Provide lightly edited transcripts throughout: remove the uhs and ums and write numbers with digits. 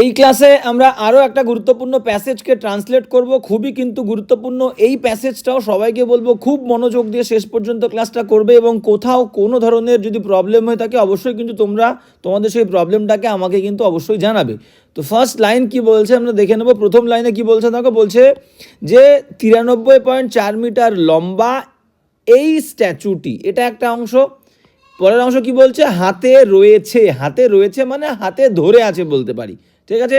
এই ক্লাসে আমরা আরও একটা গুরুত্বপূর্ণ প্যাসেজকে ট্রান্সলেট করব, খুবই কিন্তু গুরুত্বপূর্ণ এই প্যাসেজটাও। সবাইকে বলবো খুব মনোযোগ দিয়ে শেষ পর্যন্ত ক্লাসটা করবে, এবং কোথাও কোনো ধরনের যদি প্রবলেম হয়ে থাকে অবশ্যই কিন্তু তোমাদের সেই প্রবলেমটাকে আমাকে কিন্তু অবশ্যই জানাবে। তো ফার্স্ট লাইন কি বলছে আমরা দেখে নেব। প্রথম লাইনে কি বলছে দেখো, বলছে যে 93.4 মিটার লম্বা এই স্ট্যাচুটি, এটা একটা অংশ। পরের অংশ কি বলছে, হাতে রয়েছে। হাতে রয়েছে মানে হাতে ধরে আছে বলতে পারি, ঠিক আছে।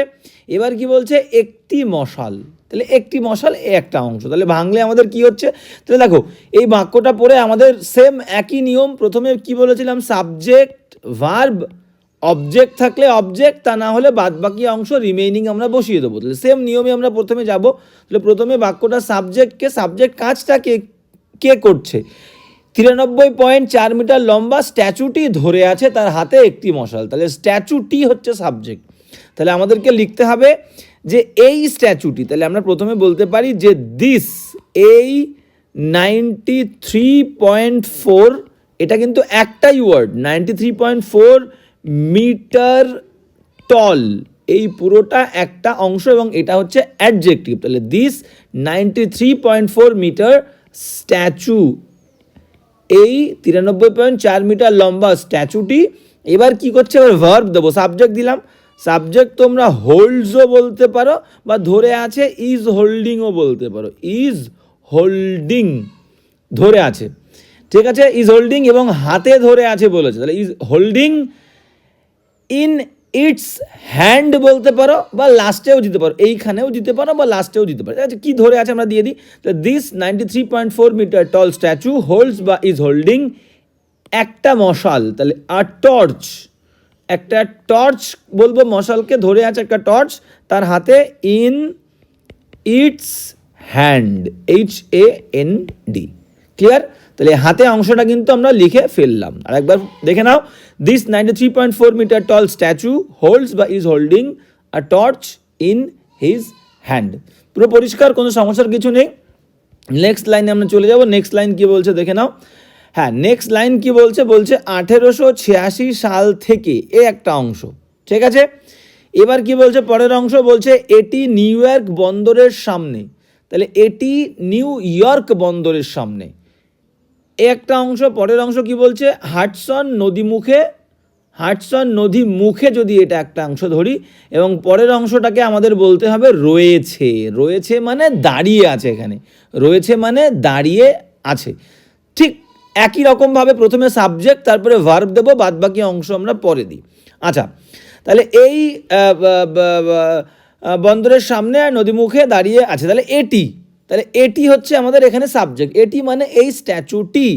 এবার কি বলছে, একটি মশাল। তাহলে একটি মশাল একটা অংশ, তাহলে ভাঙলে আমাদের কি হচ্ছে। তাহলে দেখো এই বাক্যটা পড়ে আমাদের সেম একই নিয়ম। প্রথমে কি বলেছিলাম, সাবজেক্ট ভার্ব অবজেক্ট থাকলে অবজেক্ট, তা না হলে বাদবাকি অংশ রিমেইনিং আমরা বসিয়ে দেবো। তাহলে সেম নিয়মে আমরা প্রথমে যাব। তাহলে প্রথমে বাক্যটা সাবজেক্টকে, সাবজেক্ট কাজটা কে করছে। 93.4 মিটার লম্বা স্ট্যাচুটি ধরে আছে তার হাতে একটি মশাল। তাহলে স্ট্যাচুটি হচ্ছে সাবজেক্ট। তাহলে আমাদেরকে লিখতে হবে যে এই স্ট্যাচুটি। তাহলে আমরা প্রথমে বলতে পারি যে দিস, এই 93.4, এটা কিন্তু একটাই ওয়ার্ড, 93.4 মিটার টল, এই পুরোটা একটা অংশ এবং এটা হচ্ছে অ্যাডজেক্টিভ। তাহলে দিস 93.4 মিটার স্ট্যাচু, এই 93.4 মিটার লম্বা স্ট্যাচুটি। এবার কি করছে, এবার ভার্ব দেবো, সাবজেক্ট দিলাম। সাবজেক্ট তোমরা হোল্ডসও বলতে পারো বা ধরে আছে ইজ হোল্ডিংও বলতে পারো। ইজ হোল্ডিং, ধরে আছে, ঠিক আছে। ইজ হোল্ডিং এবং হাতে ধরে আছে বলেছে, তাহলে is holding in it's hand বলতে পারো বা লাস্টেও দিতে পারো, এইখানেও দিতে পারো বা লাস্টেও দিতে পারো। আচ্ছা, কি ধরে আছে আমরা দিয়ে দিই। তো this 93.4 metre tall statue holds বা ইজ হোল্ডিং একটা মশাল। তাহলে আ টর্চ, একটা টর্চ বলবো, মশালকে ধরে আছে একটা টর্চ তার হাতে, in it's hand, HAND, clear. তাহলে হাতে অংশটা কিন্তু আমরা লিখে ফেললাম। আর একবার দেখে নাও, this 93.4 metre tall statue holds বা is holding a torch in his hand. পুরো পরিষ্কার, কোনো সমস্যার কিছু নেই। নেক্সট লাইনে আমরা চলে যাব। নেক্সট লাইন কি বলছে দেখে নাও। হ্যাঁ, নেক্সট লাইন কি বলছে, বলছে 1886 সাল থেকে, এ একটা অংশ, ঠিক আছে। এবার কি বলছে, পরের অংশ বলছে এটি নিউ ইয়র্ক বন্দরের সামনে। তাহলে এটি নিউ ইয়র্ক বন্দরের সামনে, এ একটা অংশ। পরের অংশ কি বলছে, হাডসন নদী মুখে। হাডসন নদী মুখে যদি এটা একটা অংশ ধরি, এবং পরের অংশটাকে আমাদের বলতে হবে রয়েছে। রয়েছে মানে দাঁড়িয়ে আছে, এখানে রয়েছে মানে দাঁড়িয়ে আছে। ঠিক একই রকমভাবে প্রথমে সাবজেক্ট তারপরে ভার্ব দেবো, বাদবাকি অংশ আমরা পরে দিই। আচ্ছা, তাহলে এই বন্দরের সামনে আর নদী মুখে দাঁড়িয়ে আছে, তাহলে এটি, তাহলে এটি হচ্ছে আমাদের এখানে সাবজেক্ট। এটি মানে এই স্ট্যাচুটি।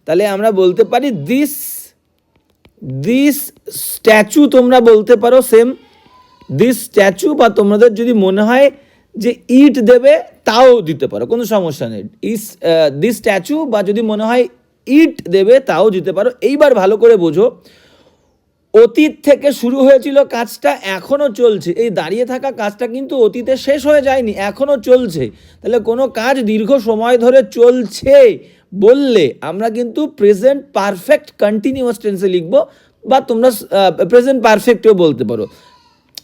তাহলে আমরা বলতে পারি দিস স্ট্যাচু, তোমরা বলতে পারো সেম দিস স্ট্যাচু, বা তোমাদের যদি মনে হয় যে ইট দেবে তাও দিতে পারো, কোনো সমস্যা নেই। দিস স্ট্যাচু, বা যদি মনে হয় ইট দেবে তাও দিতে পারো। এইবার ভালো করে বোঝো, অতীত থেকে শুরু হয়েছিল কাজটা, এখনও চলছে। এই দাঁড়িয়ে থাকা কাজটা কিন্তু অতীতে শেষ হয়ে যায়নি, এখনও চলছে। তাহলে কোনো কাজ দীর্ঘ সময় ধরে চলছে বললে আমরা কিন্তু প্রেজেন্ট পারফেক্ট কন্টিনিউয়াস টেন্সে লিখবো, বা তোমরা প্রেজেন্ট পারফেক্টেও বলতে পারো।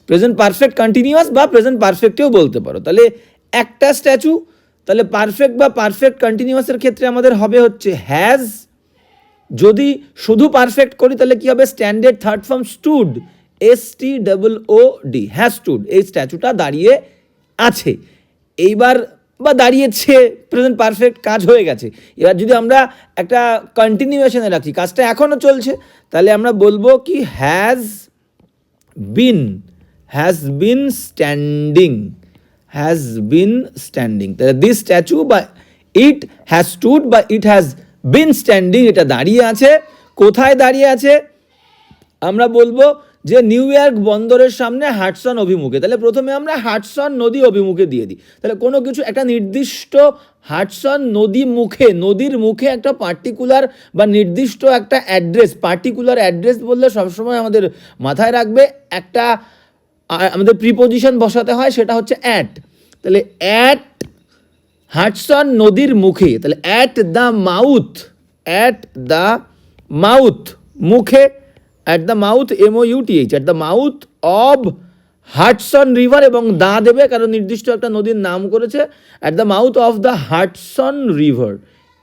প্রেজেন্ট পারফেক্ট কন্টিনিউয়াস বা প্রেজেন্ট পারফেক্টেও বলতে পারো। তাহলে একটা স্ট্যাচু, তাহলে পারফেক্ট বা পারফেক্ট কন্টিনিউয়াসের ক্ষেত্রে আমাদের হবে হচ্ছে হ্যাজ। যদি শুধু পারফেক্ট করি তাহলে কি হবে, standard third form stood, STOOD, has stood, এই স্ট্যাচুটা দাঁড়িয়ে আছে। এইবার বা দাঁড়িয়েছে, প্রেজেন্ট পারফেক্ট, কাজ হয়ে গেছে। এবার যদি আমরা একটা কন্টিনিউয়েশনে রাখি, কাজটা এখনও চলছে, তাহলে আমরা বলবো কি has been standing, has been standing. তাহলে দিস স্ট্যাচু বা ইট হ্যাজ স্টুড বা ইট হ্যাজ বিন স্ট্যান্ডিং, এটা দাঁড়িয়ে আছে। কোথায় দাঁড়িয়ে আছে, আমরা বলবো যে নিউ ইয়র্ক বন্দরের সামনে হাডসন অভিমুখে। তাহলে প্রথমে আমরা হাডসন নদী অভিমুখে দিয়ে দিই। তাহলে কোনো কিছু একটা নির্দিষ্ট হাডসন নদী মুখে, নদীর মুখে একটা পার্টিকুলার বা নির্দিষ্ট একটা অ্যাড্রেস, পার্টিকুলার অ্যাড্রেস বললে সবসময় আমাদের মাথায় রাখবে একটা আমাদের প্রিপোজিশন বসাতে হয়, সেটা হচ্ছে অ্যাট। তাহলে অ্যাট হাডসন নদীর মুখে, তাহলে at the mouth, at the mouth, মুখে, at the mouth, MOUTH, at the mouth of Hudson river এবং দা দেবে কারণ নির্দিষ্ট একটা নদীর নাম করেছে, at the mouth of the Hudson river,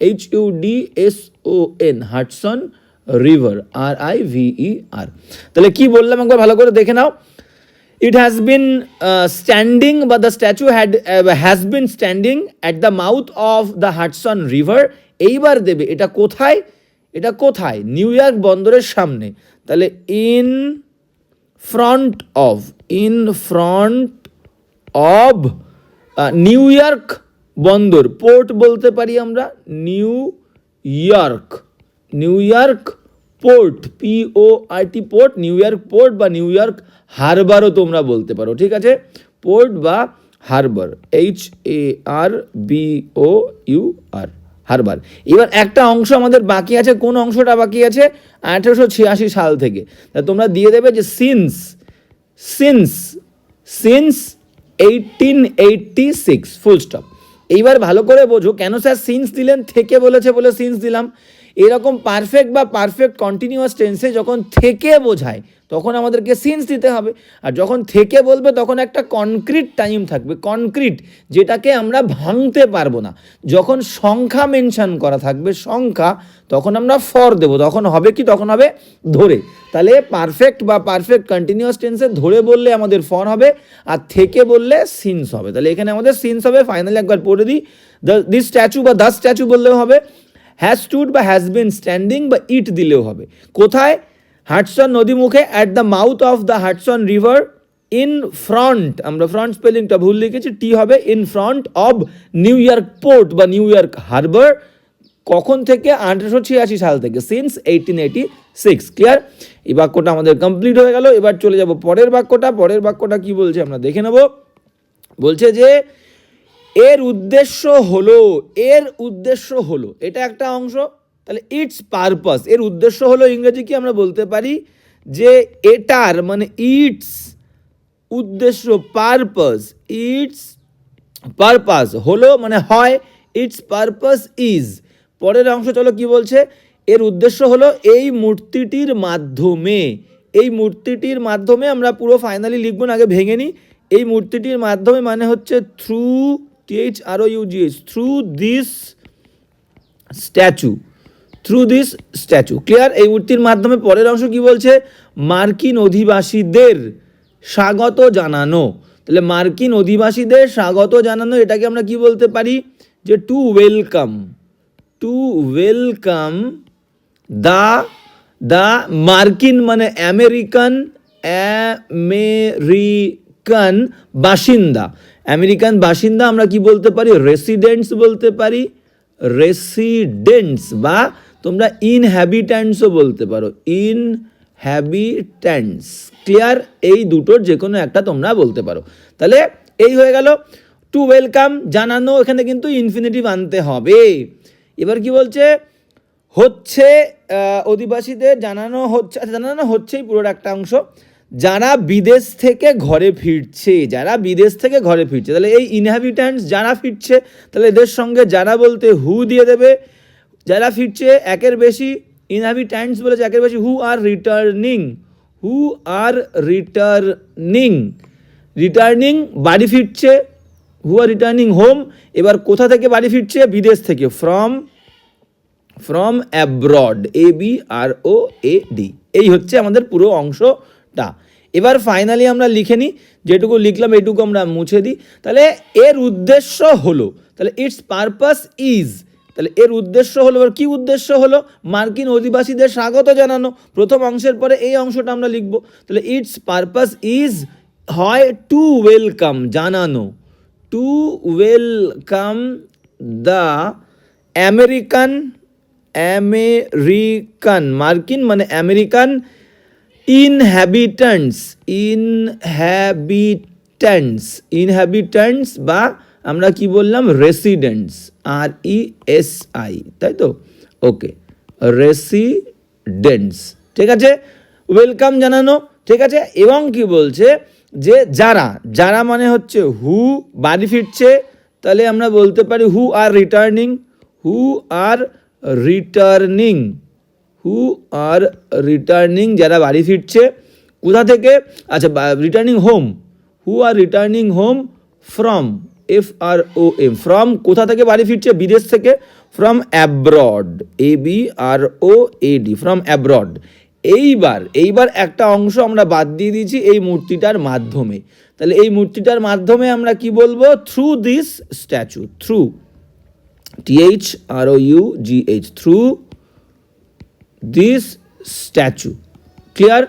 HUDSON, Hudson river, RIVER। তাহলে কি বললাম একবার ভালো করে দেখে নাও। It has been standing, but the statue has been standing at the mouth of the Hudson River. এইবার দেবে এটা কোথায়, এটা কোথায়, নিউ ইয়র্ক বন্দরের সামনে। তাহলে in front of, in front of new York বন্দর, পোর্ট বলতে পারি আমরা, new York, new York port, PORT port, new York port বা নিউ ইয়র্ক হারবারও তোমরা বলতে পারো, ঠিক আছে, পোর্ট বা হারবার, HARBOUR, হারবার। এবার একটা অংশ আমাদের বাকি আছে, কোন অংশটা বাকি আছে, 1886 সাল থেকে। তা তোমরা দিয়ে দেবে যে সিন্স 1886, ফুল স্টপ। এইবার ভালো করে বোঝো কেন স্যার সিন্স দিলেন, থেকে বলেছে বলে সিন্স দিলাম। এরকম পারফেক্ট বা পারফেক্ট কন্টিনিউয়াস টেন্সে যখন থেকে বোঝায় তখন আমাদেরকে সিন্স দিতে হবে, আর যখন থেকে বলবে তখন একটা কনক্রিট টাইম থাকবে, কনক্রিট, যেটাকে আমরা ভাঙতে পারবো না। যখন সংখ্যা মেনশন করা থাকবে, সংখ্যা, তখন আমরা ফর দেবো, তখন হবে কি, তখন হবে ধরে। তাহলে পারফেক্ট বা পারফেক্ট কন্টিনিউয়াস টেন্সে ধরে বললে আমাদের ফর হবে, আর থেকে বললে সিন্স হবে। তাহলে এখানে আমাদের সিন্স হবে। ফাইনালি একবার পড়ে দিই, দিস স্ট্যাচু বা দ্য স্ট্যাচু বললেও হবে, হ্যাজ স্টুড বা হ্যাজ বিন স্ট্যান্ডিং বা ইট দিলেও হবে। কোথায়, হাডসন নদী মুখে, at the mouth of the Hudson river, in front, আমরা ফ্রন্ট স্পেলিংটা ভুল লিখেছি, টি হবে, in front of new York port বা নিউ ইয়র্ক হারবার। কখন থেকে, 1886 সাল থেকে, সিন্স 1886। ক্লিয়ার? এই বাক্যটা আমাদের কমপ্লিট হয়ে গেল। এবার চলে যাব পরের বাক্যটা। পরের বাক্যটা কি বলছে আমরা দেখে নেব। বলছে যে এর উদ্দেশ্য হলো, এর উদ্দেশ্য হলো, এটা একটা অংশ। তাহলে ইটস পারপাস, এর উদ্দেশ্য হলো ইংরেজি কি আমরা বলতে পারি যে এটার মানে ইটস উদ্দেশ্য, পারপাস, ইটস পারপাস হলো মানে হয়, ইটস পারপাস ইজ। পরের অংশ চলো কি বলছে, এর উদ্দেশ্য হলো এই মূর্তিটির মাধ্যমে, এই মূর্তিটির মাধ্যমে, আমরা পুরো ফাইনালি লিখবো না, আগে ভেঙে নিই। এই মূর্তিটির মাধ্যমে মানে হচ্ছে through, THROUGH, through this statue, through this statue. Clear? এই মূর্তির মাধ্যমে। পরের অংশ কি বলছে, মার্কিন অধিবাসীদের স্বাগত জানানো। তাহলে মার্কিন অধিবাসীদের স্বাগত জানানো, এটাকে আমরা কি বলতে পারি, যে to welcome, two welcome the মার্কিন মানে আমেরিকান, আমেরিকান বাসিন্দা, আমেরিকান বাসিন্দা আমরা কি বলতে পারি, রেসিডেন্টস বলতে পারি, রেসিডেন্টস, বা তোমরা ইনহ্যাবিট্যান্টসও বলতে পারো, ইনহ্যাবিট্যান্টস। ক্লিয়ার? এই দুটোর যে কোনো একটা তোমরা বলতে পারো। তাহলে এই হয়ে গেল টু ওয়েলকাম, জানানো, এখানে কিন্তু ইনফিনিটিভ আনতে হবে। এবার কি বলছে, হচ্ছে অধিবাসীদের জানানো হচ্ছে, আচ্ছা জানানো হচ্ছেই পুরোটা একটা অংশ, যারা বিদেশ থেকে ঘরে ফিরছে, যারা বিদেশ থেকে ঘরে ফিরছে। তাহলে এই ইনহ্যাবিট্যান্টস যারা ফিরছে, তাহলে এদের সঙ্গে যারা বলতে হু দিয়ে দেবে, যারা ফিরছে একের বেশি, ইনহ্যাবিট্যান্টস বলেছে একের বেশি, হু are returning, who are returning, returning বাড়ি ফিরছে, হু আর রিটার্নিং হোম। এবার কোথা থেকে বাড়ি ফিরছে, বিদেশ থেকে, ফ্রম অ্যাব্রড, ABROAD। এই হচ্ছে আমাদের পুরো অংশটা। এবার ফাইনালি আমরা লিখে নিই, যেটুকু লিখলাম এইটুকু আমরা মুছে দিই। তাহলে এর উদ্দেশ্য হলো, তাহলে ইটস পারপাস ইজ, তাহলে এর উদ্দেশ্য হলো, এবার কী উদ্দেশ্য হলো, মার্কিন অধিবাসীদের স্বাগত জানানো। প্রথম অংশের পরে এই অংশটা আমরা লিখব। তাহলে ইটস পারপাস ইজ হয় টু ওয়েলকাম, জানানো, two welcome the American, American মার্কিন মানে আমেরিকান ইনহ্যাবিট্যান্টস, ইনহ্যাবিট্যান্টস বা আমরা কি বললাম, রেসিডেন্টস, RESI, তাই তো, ওকে, রেসিডেন্টস, ঠিক আছে, ওয়েলকাম জানানো, ঠিক আছে। এবং কি বলছে যে যারা, যারা মানে হচ্ছে হু বাড়ি ফিরছে, তাহলে আমরা বলতে পারি who are returning, who are returning, who are returning, যারা বাড়ি ফিরছে। কোথা থেকে, আচ্ছা returning home, who are returning home from, FROM, from কোথা থেকে বাড়ি ফিরছে, বিদেশ থেকে, from abroad, ABROAD, from abroad. এইবার একটা অংশ আমরা বাদ দিয়ে দিয়েছি এই মূর্তিটার মাধ্যমে। তাহলে এই মূর্তিটার মাধ্যমে আমরা কি বলবো, through this statue, through, THROUGH, through this statue. Clear?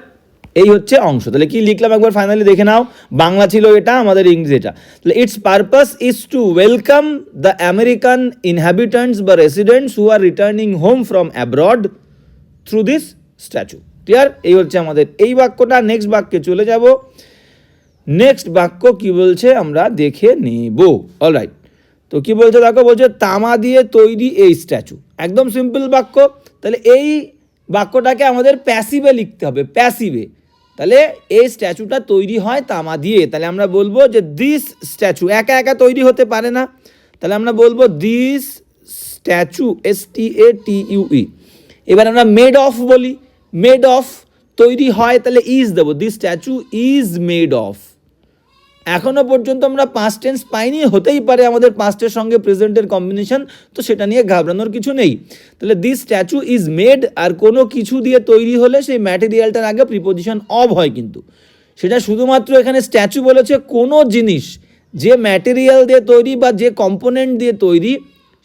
এই হচ্ছে অংশ। তাহলে কি লিখলাম একবার ফাইনালি দেখে নাও। বাংলা ছিল এটা, আমাদের ইংরেজি এটা। তাহলে its purpose is to welcome the American inhabitants বা residents who are returning home from abroad through this statue. Clear? এই হচ্ছে আমাদের এই বাক্যটা। নেক্সট বাক্যে চলে যাব। নেক্সট বাক্য কি বলছে আমরা দেখে নেব। অলরাইট, তো কি বলছে দেখো, বলছে তামা দিয়ে তৈরি এই স্ট্যাচু। একদম সিম্পল বাক্য। তাহলে এই বাক্যটাকে আমাদের প্যাসিভে লিখতে হবে, প্যাসিভে। তাহলে এই স্ট্যাচুটা তৈরি হয় তামা দিয়ে। তাহলে আমরা বলবো যে দিস স্ট্যাচু, একা একা তৈরি হতে পারে না। তাহলে আমরা বলবো দিস স্ট্যাচু, STATUE। এবার আমরা মেড অফ বলি, মেড অফ তৈরি হয়, তাহলে ইজ দেবো, this statue is made of. এখনও পর্যন্ত আমরা পাস্ট টেন্স পাইনি, হতেই পারে আমাদের পাস্টের সঙ্গে প্রেজেন্টের কম্বিনেশন, তো সেটা নিয়ে ঘাবড়ানোর কিছু নেই। তাহলে দিস স্ট্যাচু ইজ মেড, আর কোনো কিছু দিয়ে তৈরি হলে সেই ম্যাটেরিয়ালটার আগে প্রিপোজিশন অব হয়, কিন্তু সেটা শুধুমাত্র এখানে স্ট্যাচু বলেছে, কোনো জিনিস যে ম্যাটেরিয়াল দিয়ে তৈরি বা যে কম্পোনেন্ট দিয়ে তৈরি,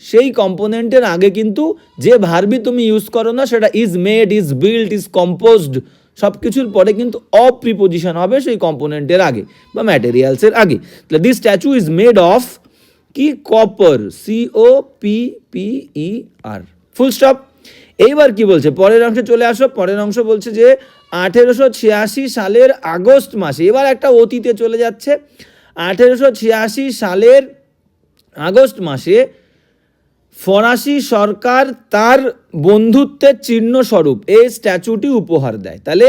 সেই কম্পোনেন্টের আগে কিন্তু যে ভার্বই তুমি ইউজ করো না, সেটা is made, is built, is composed, সব কিছুর পরে কিন্তু অফ প্রিপোজিশন হবে সেই কম্পোনেন্টের আগে বা ম্যাটেরিয়ালসের আগে। তাহলে this statue is made of কি, কপার, COPPER, ফুল স্টপ। এইবার কি বলছে, পরের অংশে চলে আসো। পরের অংশ বলছে যে 1886 সালের আগস্ট মাসে, এবার একটা অতীতে চলে যাচ্ছে। 1886 সালের আগস্ট মাসে ফরাসি সরকার তার বন্ধুত্বের চিহ্ন স্বরূপ এই স্ট্যাচুটি উপহার দেয়। তাহলে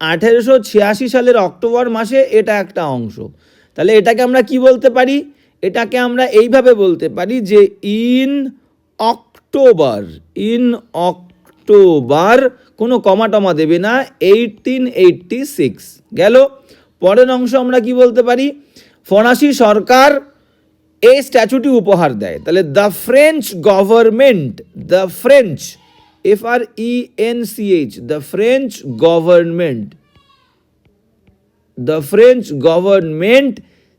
1886 সালের অক্টোবর মাসে এটা একটা অংশ। তাহলে এটাকে আমরা কি বলতে পারি, এটাকে আমরা এইভাবে বলতে পারি যে ইন অক্টোবর, কোনো কমা টমা দেবে না, 1886 গেল। পরের অংশ আমরা কি বলতে পারি, ফরাসি সরকার এই স্ট্যাচুটি উপহার দেয়। তাহলে the French government, the French, FRENCH, the French government, the French government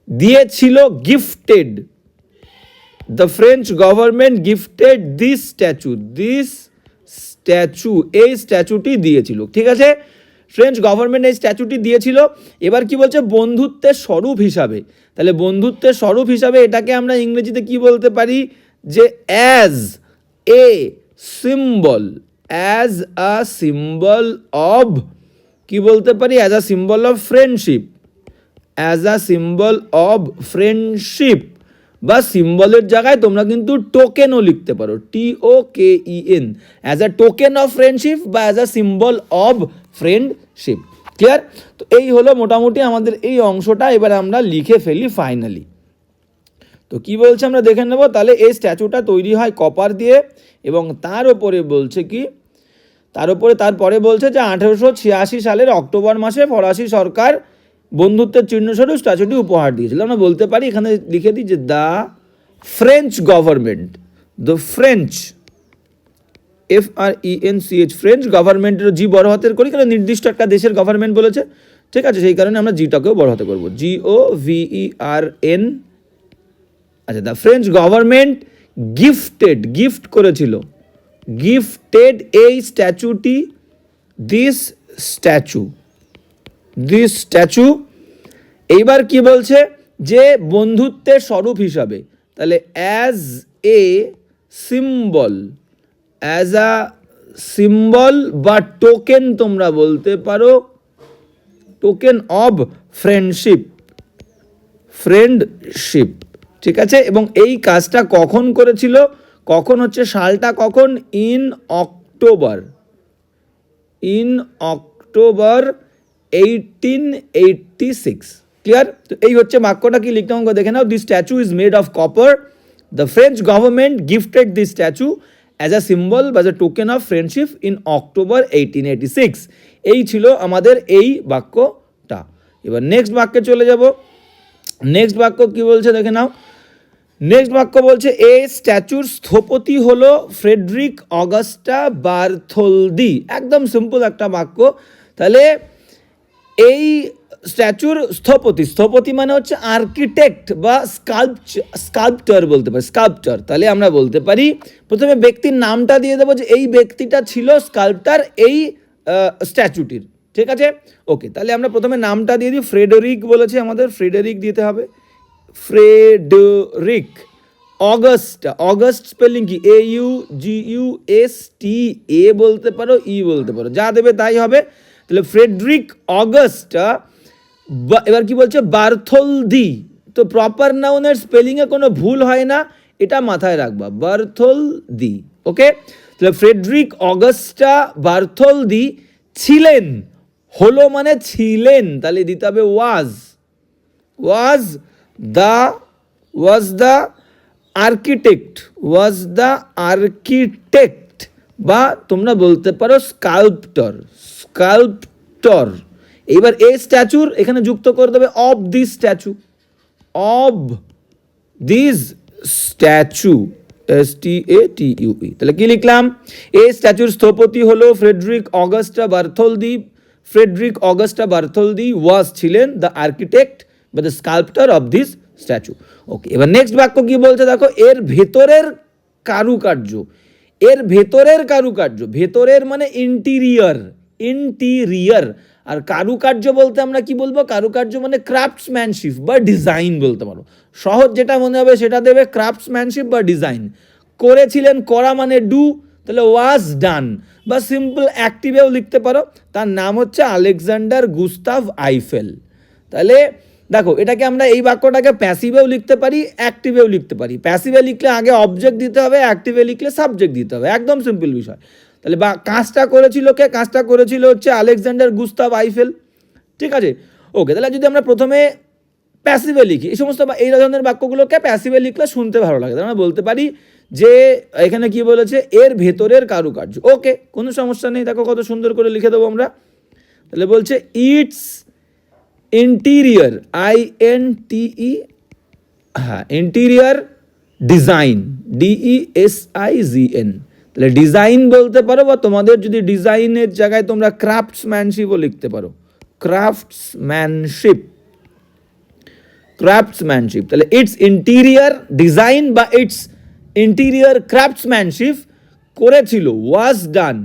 দিয়েছিল, gifted, the French government gifted this statue, this statue, এই স্ট্যাচুটি দিয়েছিল। ঠিক আছে, ফ্রেঞ্চ গভর্নমেন্ট এই স্ট্যাচুটি দিয়েছিল। এবার কি বলছে, বন্ধুত্বের স্বরূপ হিসাবে। তাহলে বন্ধুত্বের স্বরূপ হিসাবে এটাকে আমরা ইংরেজিতে কি বলতে পারি, যে as a symbol, as a symbol of, কি বলতে পারি, as a symbol of friendship, as a symbol of friendship, বা সিম্বলের জায়গায় তোমরা কিন্তু টোকেনও লিখতে পারো, TOKEN, as a token of friendship বা as a symbol of friendship. Clear? তো এই হলো মোটামুটি আমাদের এই অংশটা। এবার আমরা লিখে ফেলি ফাইনালি। তো কি বলছে আমরা দেখে নেব। তাহলে এই স্ট্যাচুটা তৈরি হয় কপার দিয়ে, এবং তার ওপরে বলছে কি, তারপরে বলছে যে 1886 সালের অক্টোবর মাসে ফরাসি সরকার বন্ধুত্বের চিহ্নস্বরূপ স্ট্যাচুটি উপহার দিয়েছিল। আমরা বলতে পারি, এখানে লিখে দিই যে the French government, the French, FRENCH, French গভর্নমেন্টের জি বড় হাতের করি, কারণ নির্দিষ্ট একটা দেশের গভর্নমেন্ট বলেছে। ঠিক আছে, সেই কারণে আমরা জিটাকেও বড় হাতে করবো, GOVERN। আচ্ছা, the French government gifted, gift করেছিল, গিফটেড এই স্ট্যাচুটি, দিস স্ট্যাচু, দিস স্ট্যাচু। এইবার কি বলছে, যে বন্ধুত্বের স্বরূপ হিসাবে। তাহলে as a symbol, as a symbol বা টোকেন তোমরা বলতে পারো, টোকেন অব ফ্রেন্ডশিপ, ফ্রেন্ডশিপ। ঠিক আছে, এবং এই কাজটা কখন করেছিল, কখন হচ্ছে সালটা কখন, in October, in October 1886। Clear? তো এই হচ্ছে বাক্যটা। কি লিখতে হবে দেখে নাও, this statue is made of copper, the French government gifted this statue as a symbol বা a token of friendship in October 1886। এই ছিল আমাদের এই বাক্যটা। এবার নেক্সট বাক্যে চলে যাব। নেক্সট বাক্য কি বলছে দেখে নাও। নেক্সট বাক্য বলছে এই স্ট্যাচুর স্থপতি হলো ফ্রেডরিক অগাস্টা বার্থোলদি। একদম সিম্পল একটা বাক্য। তাহলে এই স্ট্যাচুর স্থপতি, স্থপতি মানে হচ্ছে আর্কিটেক্ট বা স্কাল্পচার বলতে পারি, স্কাল্পচার। তাহলে আমরা বলতে পারি প্রথমে ব্যক্তির নামটা দিয়ে দেবো যে এই ব্যক্তিটা ছিল স্কাল্পটার এই স্ট্যাচুটির, ঠিক আছে। ওকে, তাহলে আমরা প্রথমে নামটা দিয়ে দিই। ফ্রেডেরিক বলেছে আমাদের, ফ্রেডেরিক দিতে হবে, ফ্রেডেরিক। অগস্ট, অগস্ট স্পেলিং কি? AUGUST, এ বলতে পারো, ই বলতে পারো, যা দেবে তাই হবে। তাহলে ফ্রেডরিক অগস্টা, এবার কি বলছে? বার্থোলদি। তো প্রপার নাউনের স্পেলিংয়ে কোনো ভুল হয় না, এটা মাথায় রাখবা, বার্থোলদি। ওকে, তাহলে ফ্রেডরিক অগস্টা বার্থোলদি ছিলেন, হলো মানে ছিলেন, তাহলে দিতে হবে was, was the architect, was the architect, বা তোমরা বলতে পারো স্কাল্পটর, স্কাল্পটর। এইবার এই স্ট্যাচুর এখানে যুক্ত করে দেবে of this statue, of this statue, STATUE। তাহলে কি লিখলাম? এই স্ট্যাচুর স্থপতি হলো ফ্রেডরিক অগাস্টা বার্থোলদি। ফ্রেডরিক অগাস্টা বার্থোলদি ওয়াজ, ছিলেন, দ্য আর্কিটেক্ট বা the sculptor of this statue. ওকে, এবার নেক্সট বাক্য কি বলছে দেখো। এর ভেতরের কারুকার্য, এর ভেতরের কারুকার্য, ভেতরের মানে ইন্টিরিয়র, ইন্টিরিয়র। আর কারুকার্য বলতে আমরা কি বলবো? কারুকার্য মানে ক্রাফটসম্যানশিপ বা ডিজাইন বলতে পারো। সহজ যেটা মনে হবে সেটা দেবে, ক্রাফটসম্যানশিপ বা ডিজাইন। করেছিলেন, করা মানে ডু, তাহলে ওয়াজ ডান, বা সিম্পল অ্যাক্টিভেও লিখতে পারো। তার নাম হচ্ছে আলেকজান্ডার গুস্তাভ আইফেল। তাহলে দেখো, এটাকে আমরা এই বাক্যটাকে প্যাসিভেও লিখতে পারি, অ্যাক্টিভেও লিখতে পারি। প্যাসিভে লিখলে আগে অবজেক্ট দিতে হবে, অ্যাক্টিভে লিখলে সাবজেক্ট দিতে হবে, একদম সিম্পল বিষয়। তাহলে বা কাজটা করেছিল কে? কাজটা করেছিল হচ্ছে আলেকজান্ডার গুস্তাভ আইফেল, ঠিক আছে। ওকে, তাহলে যদি আমরা প্রথমে প্যাসিভে লিখি, এই সমস্ত এই ধরনের বাক্যগুলোকে প্যাসিভে লিখলে শুনতে ভালো লাগে। আমরা বলতে পারি যে এখানে কি বলেছে, এর ভেতরের কারুকার্য। ওকে, কোনো সমস্যা নেই, দেখো কত সুন্দর করে লিখে দেবো আমরা। তাহলে বলছে ইটস ইন্টিরিয়র, INTE, হ্যাঁ, ইন্টিরিয়র ডিজাইন, DESIGN। তাহলে ডিজাইন বলতে পারো, বা তোমাদের যদি ডিজাইনের জায়গায় তোমরা ক্রাফটসম্যানশিপও লিখতে পারো, ক্রাফটসম্যানশিপ, ক্রাফটসম্যানশিপ। তাহলে ইটস ইন্টিরিয়র ডিজাইন বা ইটস ইন্টিরিয়র ক্রাফটসম্যানশিপ করেছিল, ওয়াজ ডান,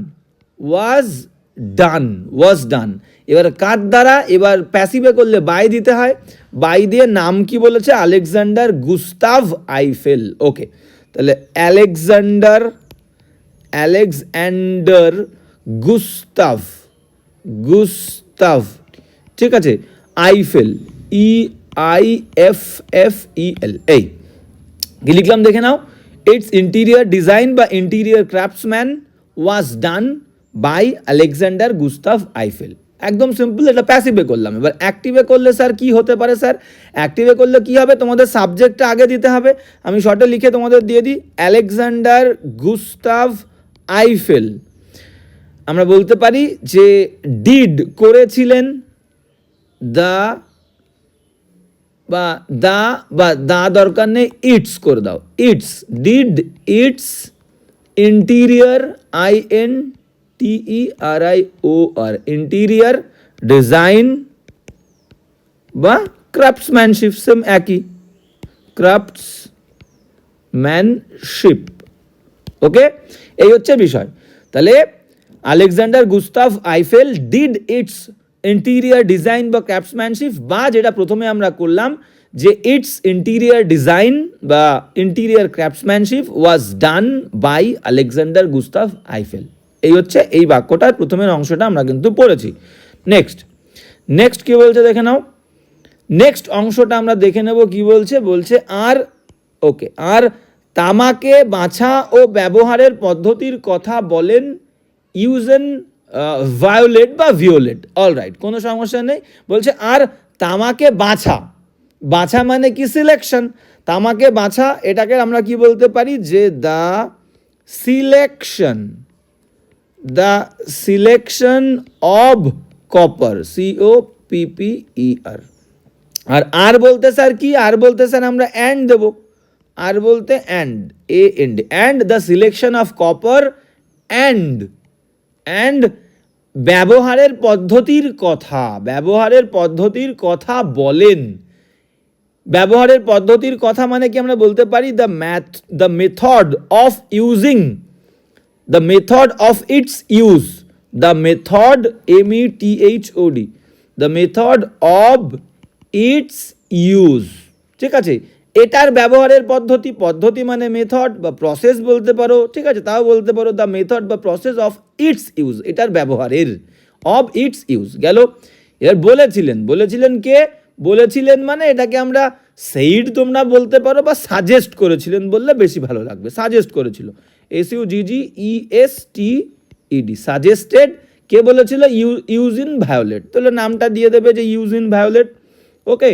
ওয়াজ ডান, ওয়াজ ডান। এবার কার দ্বারা? এবার প্যাসিভে করলে বাই দিতে হয়, বাই দিয়ে নাম কি বলেছে? Alexander Gustave Eiffel. ওকে, তাহলে আলেকজান্ডার গুস্তাভ, গুস্তাভ, ঠিক আছে, আইফেল, EIFFEL। এই কি লিখলাম দেখে নাও। ইটস ইন্টিরিয়র ডিজাইন বা interior craftsman was done by Alexander Gustave Eiffel. একদম সিম্পল, এটা প্যাসিভে করলাম। এবার অ্যাক্টিভে করলে স্যার কি হতে পারে? স্যার অ্যাক্টিভে করলে কি হবে? তোমাদের সাবজেক্টটা আগে দিতে হবে। আমি শর্টে লিখে তোমাদের দিয়ে দিই, আলেকজান্ডার গুস্তাভ আইফেল। আমরা বলতে পারি যে ডিড করেছিলেন, দা দরকার নেই, ইটস করে দাও, it's, did its interior, INTERIOR, interior design বা ক্রাফটসম্যানশিপ, সেম একই, ক্রাফটসম্যানশিপ। ওকে, এই হচ্ছে বিষয়। তাহলে Alexander Gustave Eiffel did its interior design বা ক্রাফটসম্যানশিপ, বা যেটা প্রথমে আমরা করলাম যে ইটস ইন্টিরিয়র ডিজাইন বা interior craftsmanship was done by Alexander Gustave Eiffel. এই হচ্ছে এই বাক্যটার প্রথমের অংশটা আমরা কিন্তু পড়েছি। নেক্সট কি বলছে দেখে নাও। নেক্সট অংশটা আমরা দেখে নেব কি বলছে। বলছে আর, ওকে, আর তামাকে বাছা ও ব্যবহারের পদ্ধতির কথা বলেন ইউজেন ভায়োলেট বা ভিওলেট। অলরাইট, কোনো সমস্যা নেই। বলছে আর তামাকে বাছা, বাছা মানে কি? সিলেকশন। তামাকে বাছা, এটাকে আমরা কি বলতে পারি? যে the selection, the selection of copper, COPPER। আর আর বলতে স্যার কি, আর বলতে স্যার আমরা অ্যান্ড দেব, আর বলতে and, a and, and the selection of copper and, and ব্যবহারের পদ্ধতির কথা, ব্যবহারের পদ্ধতির কথা বলেন। ব্যবহারের পদ্ধতির কথা মানে কি আমরা বলতে পারি the method of using, the method of its use, the method METHOD, the method of its use, ঠিক আছে। এটার ব্যবহারের পদ্ধতি, পদ্ধতি মানে মেথড বা প্রসেস বলতে পারো, ঠিক আছে, তাও বলতে পারো দ্য মেথড বা প্রসেস অফ ইটস ইউজ, এটার ব্যবহারের, অফ ইটস ইউজ গেল। এবার বলেছিলেন, বলেছিলেন কে, বলেছিলেন মানে এটাকে আমরা সেইড তোমরা বলতে পারো বা সাজেস্ট করেছিলেন বললে বেশি ভালো লাগবে, সাজেস্ট করেছিল, SUGGESTED, সাজেস্টেড, কে বলেছিল, ইউজিন ভায়োলেট, তাহলে নামটা দিয়ে দেবে যে Eugene Viollet, okay,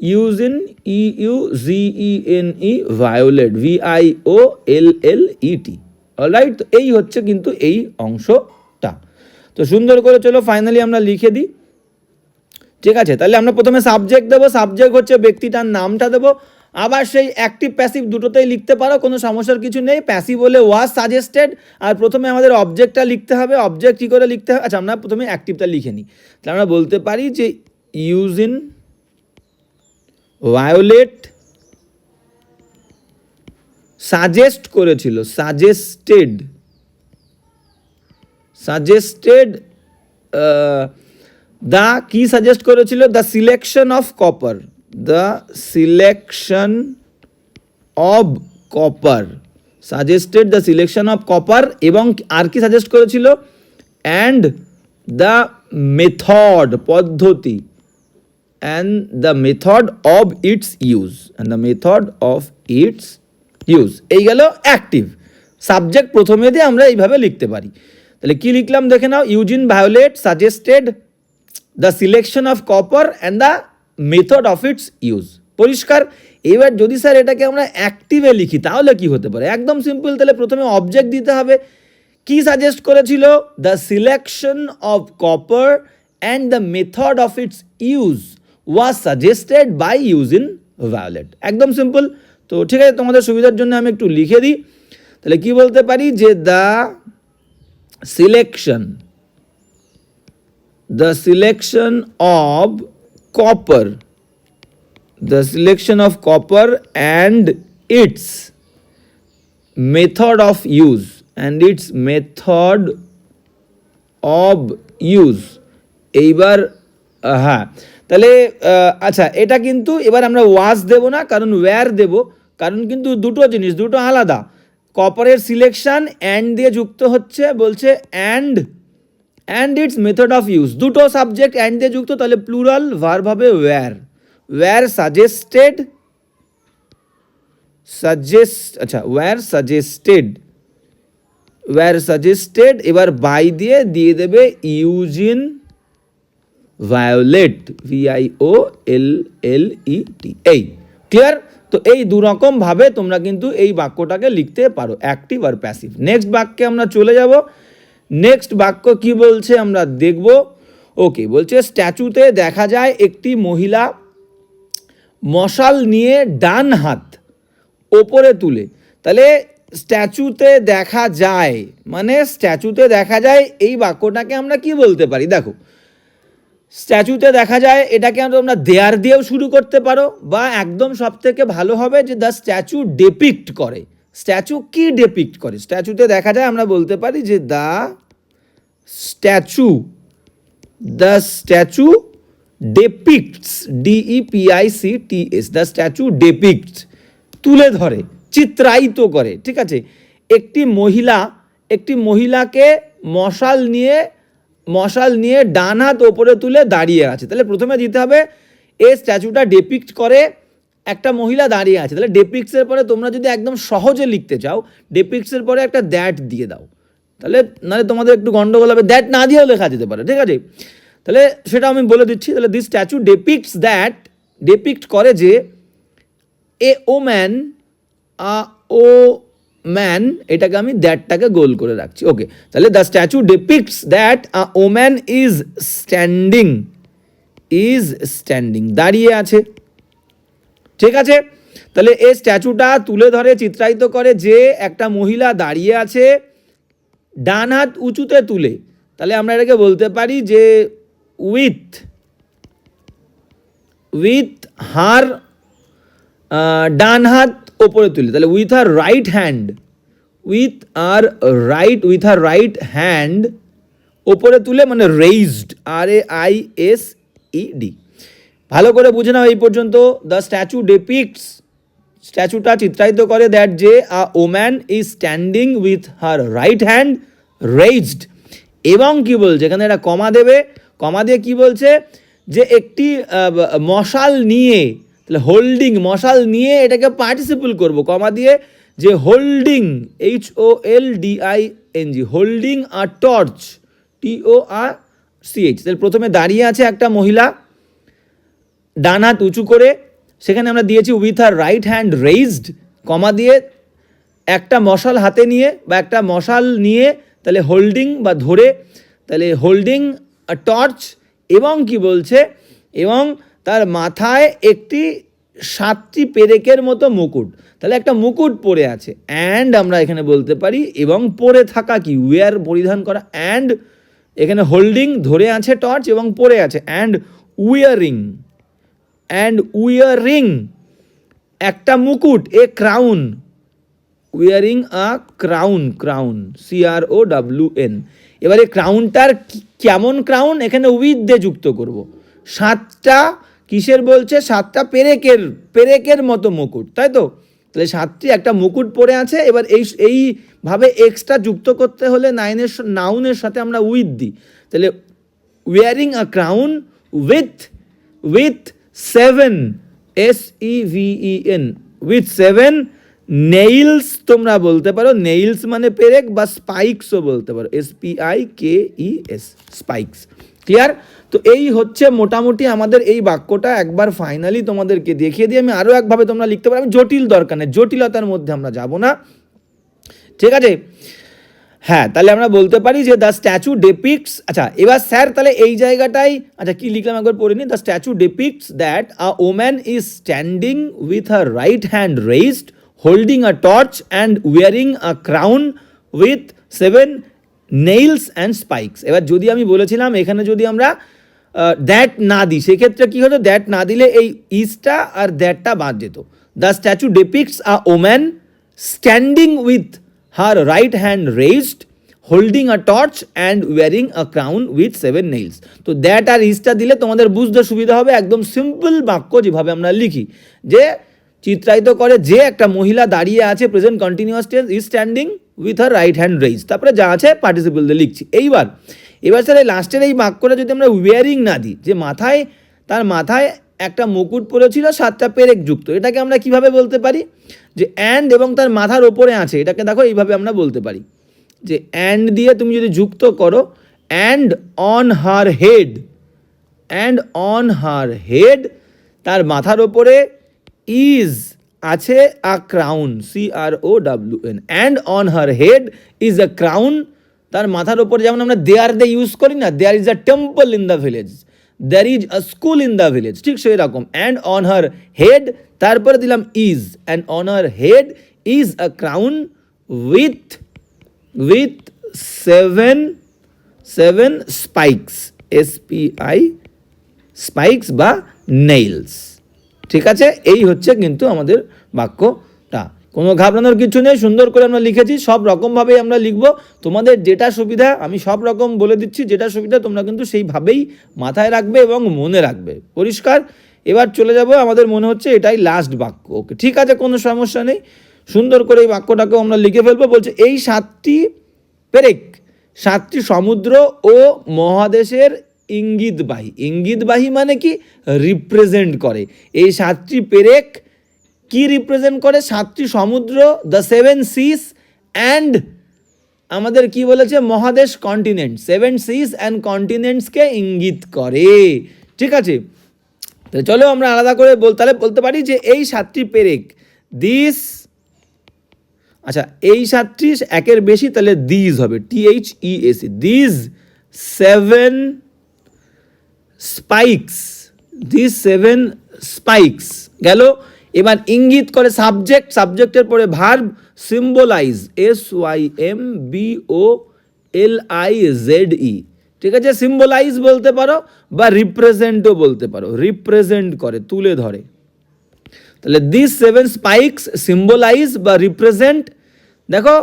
Eugene EUZENE Viollet, VIOLLET, alright. তো এই হচ্ছে কিন্তু এই অংশটা। তো সুন্দর করে চলো ফাইনালি আমরা লিখে দিই, ঠিক আছে। তাহলে আমরা প্রথমে সাবজেক্ট দেবো, সাবজেক্ট হচ্ছে ব্যক্তিটার নামটা দেবো, আবার সেই অ্যাক্টিভ প্যাসিভ দুটোতেই লিখতে পারো, কোনো সমস্যার কিছু নেই। প্যাসিভ হলে ওয়াজ সাজেস্টেড, আর প্রথমে আমাদের অবজেক্টটা লিখতে হবে, অবজেক্ট কী করে লিখতে হবে, আচ্ছা আমরা প্রথমে অ্যাক্টিভটা লিখে নিই। তাহলে আমরা বলতে পারি যে ইউজিন ভায়োলেট সাজেস্ট করেছিল, সাজেস্টেড, সাজেস্টেড দ্য কি সাজেস্ট করেছিল, the selection of copper, the selection of copper, suggested the selection of copper, এবং আর কি সাজেস্ট করেছিল, অ্যান্ড দ্য মেথড, পদ্ধতি, and the method of its use, and the method of its use. এই গেল active. Subject প্রথমে দিয়ে আমরা এইভাবে লিখতে পারি। তাহলে কি লিখলাম দেখে নাও, Eugene Viollet suggested the selection of copper and the method of its use, পরিষ্কার। এবার যদি স্যার এটাকে আমরা অ্যাক্টিভে লিখি তাহলে কি হতে পারে, একদম সিম্পল। তাহলে প্রথমে অবজেক্ট দিতে হবে, কি সাজেস্ট করেছিল, the selection of copper and the method of its use was suggested by Eugene Viollet, একদম সিম্পল। তো ঠিক আছে, তোমাদের সুবিধার জন্য আমি একটু লিখে দিই। তাহলে কি বলতে পারি যে the selection, the selection of copper, the selection of copper and its method of use, and its method of use, এইবার হ্যাঁ, তাহলে আচ্ছা এটা কিন্তু এবার আমরা ওয়াজ দেব না, কারণ ওয়্যার দেব, কারণ কিন্তু দুটো জিনিস, দুটো আলাদা। কপারের সিলেকশন অ্যান্ড দিয়ে যুক্ত হচ্ছে, বলছে and it's method of use, দুটো সাবজেক্ট অ্যান্ড দিয়ে যুক্ত, তাহলে প্লুরাল ভার্ব হবে ওয়্যার, ওয়্যার সাজেস্টেড, আচ্ছা ওয়্যার সাজেস্টেড, ওয়্যার সাজেস্টেড, এবার বাই দিয়ে দেবে ইউজিন ভায়োলেট, VIOLLET, এই ক্লিয়ার। তো এই দুরকম ভাবে তোমরা কিন্তু এই বাক্যটাকে লিখতে পারো, অ্যাক্টিভ আর প্যাসিভ। নেক্সট বাক্যে আমরা চলে যাব। নেক্সট বাক্য কি বলছে আমরা দেখব। ওকে, বলছে স্ট্যাচুতে দেখা যায় একটি মহিলা মশাল নিয়ে ডান হাত ওপরে তুলে। তাহলে স্ট্যাচুতে দেখা যায় মানে স্ট্যাচুতে দেখা যায়, এই বাক্যটাকে আমরা কি বলতে পারি, দেখো স্ট্যাচুতে দেখা যায়, এটাকে আমরা দেয়ার দিয়েও শুরু করতে পারো, বা একদম সব থেকে ভালো হবে যে দ্য স্ট্যাচু ডেপিক্ট করে। স্ট্যাচু কি ডেপিক্ট করে, স্ট্যাচুতে দেখা যায় আমরা বলতে পারি যে the statue, the statue ডেপিক্টস, DEPICTS, the statue ডেপিক্টস, তুলে ধরে, চিত্রায়িত করে, ঠিক আছে। একটি মহিলাকে মশাল নিয়ে ডান হাত ওপরে তুলে দাঁড়িয়ে আছে। তাহলে প্রথমে দিতে হবে এই স্ট্যাচুটা ডেপিক্ট করে একটা মহিলা দাঁড়িয়ে আছে। তাহলে ডেপিক্টসের পরে তোমরা যদি একদম সহজে লিখতে চাও, ডেপিক্টসের পরে একটা দ্যাট দিয়ে দাও, তাহলে নাহলে তোমাদের একটু গন্ডগোল হবে, দ্যাট না দিয়েও লেখা যেতে পারে, ঠিক আছে। তাহলে সেটা আমি বলে দিচ্ছি। তাহলে দিস স্ট্যাচু ডেপিক্টস দ্যাট, ডেপিক্ট করে যে এ ম্যান, এটাকে আমি দ্যাটটাকে গোল করে রাখছি, ওকে। তাহলে the statue ডেপিক্টস that a woman is is standing, দাঁড়িয়ে আছে। ঠিক আছে, তাহলে এই স্ট্যাচুটা তুলে ধরে, চিত্রায়িত করে যে একটা মহিলা দাঁড়িয়ে আছে ডান হাত উঁচুতে তুলে। তাহলে আমরা এটাকে বলতে পারি যে উইথ হার ডান হাত ওপরে তুলে, তাহলে with her right hand, with her right hand ওপরে তুলে, মানে রেইজড, RAISED। ভালো করে বুঝে নাও এই পর্যন্ত। দ্য স্ট্যাচু ডিপিক্টস, স্ট্যাচুটা চিত্রায়িত করে দ্যাট যে আ woman is standing with her right hand raised, এবং কি বলছে এখানে একটা কমা দেবে, কমা দিয়ে কি বলছে যে একটি মশাল নিয়ে, তাহলে হোল্ডিং, মশাল নিয়ে এটাকে পার্টিসিপল করব কমা দিয়ে, যে holding HOLDING, holding a torch TORCH। তাহলে প্রথমে দাঁড়িয়ে আছে একটা মহিলা ডান হাত উঁচু করে, সেখানে আমরা দিয়েছি with her right hand raised, comma দিয়ে একটা মশাল হাতে নিয়ে বা একটা মশাল নিয়ে, তাহলে হোল্ডিং বা ধরে, তাহলে হোল্ডিং আ টর্চ, এবং কি বলছে, এবং তার মাথায় একটি 7টি পেরেকের মতো মুকুট, তাহলে একটা মুকুট পরে আছে। অ্যান্ড আমরা এখানে বলতে পারি এবং পরে থাকা কি, ওয়্যার পরিধান করা, অ্যান্ড এখানে হোল্ডিং ধরে আছে টর্চ এবং পরে আছে, অ্যান্ড উইয়ারিং একটা মুকুট, এ ক্রাউন, উইয়ারিং আ ক্রাউন, CROWN। এবারে ক্রাউনটার কেমন ক্রাউন, এখানে উইথ দিয়ে যুক্ত করব। 7টা কিসের বলছে, 7টা পেরেকের মতো মুকুট, তাই তো? তাহলে 7টি একটা মুকুট পরে আছে। এবার এইভাবে এক্সট্রা যুক্ত করতে হলে নাউনের সাথে আমরা উইথ দিই। তাহলে wearing a crown with 7 SEVEN, with 7 nails, তোমরা বলতে পারো নেইলস মানে পেরেক, বা স্পাইকসও বলতে পারো, SPIKES, স্পাইকস। ক্লিয়ার? তো এই হচ্ছে মোটামুটি আমাদের এই বাক্যটা। একবার ফাইনালি তোমাদেরকে দেখিয়ে দিই। আমি আরও একভাবে তোমরা লিখতে পারো, আমি জটিল দরকার নেই, জটিলতার মধ্যে আমরা যাব না। ঠিক আছে, হ্যাঁ, তাহলে আমরা বলতে পারি যে দ্য স্ট্যাচু ডিপিক্টস, আচ্ছা এবার স্যার তাহলে এই জায়গাটাই, আচ্ছা কি লিখলাম একবার পড়ে নিই। The statue depicts that a woman is standing with her right hand raised, holding a torch and wearing a crown with 7 nails and spikes. এবার যদি আমি বলেছিলাম এখানে যদি আমরা দ্যাট না দিই, সেক্ষেত্রে কী হতো, দ্যাট না দিলে এই ইজটা আর দ্যাটটা বাদ যেত। The statue depicts a woman standing with her right hand raised, holding a torch and wearing a crown with 7 nails. তো দ্যাট আর ইজটা দিলে তোমাদের বুঝতে সুবিধা হবে। একদম সিম্পল বাক্য যেভাবে আমরা লিখি, যে চিত্রায়িত করে যে একটা মহিলা দাঁড়িয়ে আছে, present continuous tense, is standing with her right hand raise, তারপরে যা আছে পার্টিসিপল দিয়ে লিখছি। এবার স্যার এই লাস্টের এই বাক্যটা যদি আমরা ওয়ারিং না দিই, যে তার মাথায় একটা মুকুট পরেছিল 7টা পেরেক যুক্ত, এটাকে আমরা কিভাবে বলতে পারি, যে অ্যান্ড এবং তার মাথার ওপরে আছে, এটাকে দেখো এইভাবে আমরা বলতে পারি, যে অ্যান্ড দিয়ে তুমি যদি যুক্ত করো, অ্যান্ড অন হার হেড, তার মাথার ওপরে ইজ আছে a crown, CROWN, and on her head is a crown, তার মাথার ওপরে যেমন আমরা দেয়ার দিয়ে ইউজ করি না, there is a temple in the village, there is a school in the village, ঠিক সেই রকম অ্যান্ড অন হার হেড, তারপরে দিলাম is, and on her head is a crown with 7 spikes, SPI, spikes বা nails. ঠিক আছে, এই হচ্ছে কিন্তু আমাদের বাক্যটা। কোনো ঘাবড়ানোর কিছু নেই, সুন্দর করে আমরা লিখেছি, সব রকমভাবেই আমরা লিখবো। তোমাদের যেটা সুবিধা আমি সব রকম বলে দিচ্ছি, যেটা সুবিধা তোমরা কিন্তু সেইভাবেই মাথায় রাখবে এবং মনে রাখবে। পরিষ্কার? এবার চলে যাব, আমাদের মনে হচ্ছে এটাই লাস্ট বাক্য। ওকে, ঠিক আছে, কোনো সমস্যা নেই, সুন্দর করে এই বাক্যটাকেও আমরা লিখে ফেলবো। বলছে এই 7টি পেরেক 7টি সমুদ্র ও মহাদেশের ইঙ্গিতবাহী মানে কি, রিপ্রেজেন্ট করে। এই 7টি পেরেক কি রিপ্রেজেন্ট করে, 7টি সমুদ্র, দ্য 7 সিস, অ্যান্ড আমাদের কি বলেছে, মহাদেশ, কন্টিনেন্ট, 7 সিস অ্যান্ড কন্টিনেন্টসকে ইঙ্গিত করে। ঠিক আছে, তাহলে চলো আমরা আলাদা করে তাহলে বলতে পারি যে এই 7টি পেরেক, আচ্ছা এই 7টি একের বেশি, তাহলে দিজ হবে, THEAC, these 7 spikes this 7 spikes গেল। এবার ইঙ্গিত করে সাবজেক্ট, সাবজেক্টের পরে ভার্ব, সিম্বলাইজ SYMBOLIZE, ঠিক আছে, সিম্বলাইজ বলতে পারো বা রিপ্রেজেন্টও বলতে পারো, রিপ্রেজেন্ট করে, তুলে ধরে। তাহলে দিস 7 স্পাইকস সিম্বলাইজ বা রিপ্রেজেন্ট। দেখো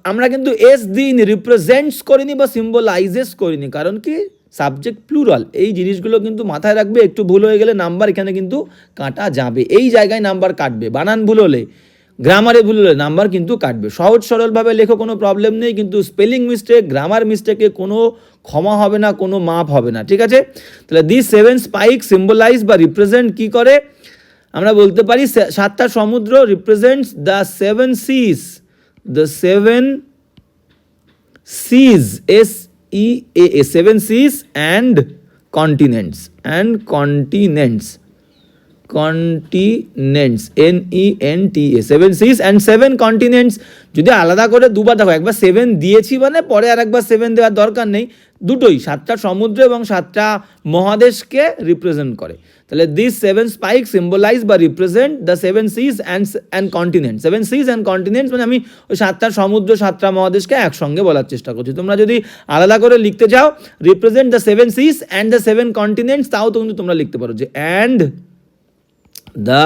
আমরা কিন্তু এস দিইনি, রিপ্রেজেন্টস করিনি বা সিম্বলাইজেস করিনি, কারণ কি সাবজেক্ট প্লুরাল। এই জিনিসগুলো কিন্তু মাথায় রাখবে, একটু ভুল হয়ে গেলে নাম্বার এখানে কিন্তু কাটা যাবে, এই জায়গায় নাম্বার কাটবে, বানান ভুল হলে, গ্রামারে ভুল হলে নাম্বার কিন্তু কাটবে। সহজ সরলভাবে লেখো, কোনো প্রবলেম নেই, কিন্তু স্পেলিং মিস্টেক, গ্রামার মিস্টেকে কোনো ক্ষমা হবে না, কোনো মাপ হবে না, ঠিক আছে। তাহলে দিস 7 স্পাইক সিম্বলাইজ বা রিপ্রেজেন্ট কি করে, আমরা বলতে পারি 7টা সমুদ্র, represents the 7 seas, the 7 seas SEAA, 7 seas and continents, and continents, continents NENTA, 7 seas and 7 continents। যদি আলাদা করে দুবার দেখো, একবার 7 দিয়েছি মানে পরে আর একবার 7 দেওয়ার দরকার নেই, দুটোই 7টা সমুদ্র এবং 7টা মহাদেশকে রিপ্রেজেন্ট করে। তাহলে দিস 7 স্পাইক সিম্বলাইজ বা represent the 7 seas and continents. 7 seas and continents মানে আমি ওই 7টা সমুদ্র 7টা মহাদেশকে একসঙ্গে বলার চেষ্টা করছি। তোমরা যদি আলাদা করে লিখতে চাও represent the 7 seas and the 7 continents, তাও তো কিন্তু তোমরা লিখতে পারো যে and the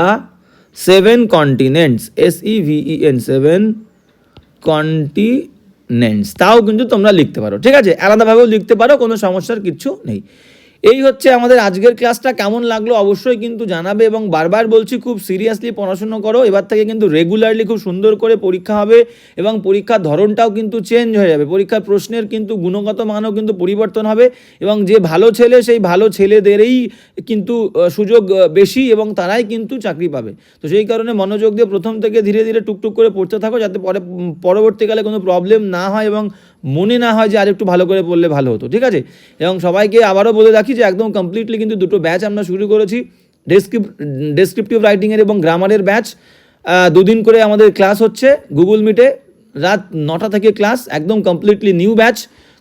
7 continents SEVEN, 7 continents, তাও কিন্তু তোমরা লিখতে পারো, ঠিক আছে, আলাদাভাবেও লিখতে পারো, কোনো সমস্যার কিচ্ছু নেই। এই হচ্ছে আমাদের আজকের ক্লাসটা। কেমন লাগলো অবশ্যই কিন্তু জানাবে, এবং বারবার বলছি খুব সিরিয়াসলি পড়াশুনো করো। এবার থেকে কিন্তু রেগুলারলি খুব সুন্দর করে পরীক্ষা হবে, এবং পরীক্ষার ধরনটাও কিন্তু চেঞ্জ হয়ে যাবে, পরীক্ষার প্রশ্নের কিন্তু গুণগত মানও কিন্তু পরিবর্তন হবে, এবং যে ভালো ছেলে সেই ভালো ছেলেদেরই কিন্তু সুযোগ বেশি, এবং তারাই কিন্তু চাকরি পাবে। তো সেই কারণে মনোযোগ দিয়ে প্রথম থেকে ধীরে ধীরে টুকটুক করে পড়তে থাকো, যাতে পরবর্তীকালে কোনো প্রবলেম না হয় এবং মনে না হয় যে আর একটু ভালো করে পড়লে ভালো হতো, ঠিক আছে। এবং সবাইকে আবারও বলে রাখি যে একদম কমপ্লিটলি কিন্তু দুটো ব্যাচ আমরা শুরু করেছি, ডেসক্রিপটিভ রাইটিংয়ের এবং গ্রামারের ব্যাচ। 2 দিন করে আমাদের ক্লাস হচ্ছে গুগল মিটে, রাত 9টা থেকে ক্লাস, একদম কমপ্লিটলি নিউ ব্যাচ।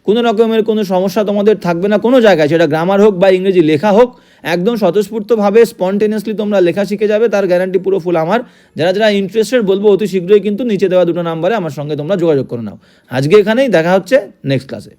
কোনো রকমের কোনো সমস্যা তোমাদের থাকবে না কোনো জায়গায়, সেটা গ্রামার হোক বা ইংরেজি লেখা হোক, একদম স্বতঃস্ফূর্তভাবে স্পন্টেনিয়াসলি তোমরা লেখা শিখে যাবে, তার গ্যারান্টি পুরো ফুল আমার। যারা যারা ইন্টারেস্টেড বলবো অতি শীঘ্রই কিন্তু নিচে দেওয়া দুটো নাম্বারে আমার সঙ্গে তোমরা যোগাযোগ করে নাও। আজকে এখানেই, দেখা হচ্ছে নেক্সট ক্লাসে।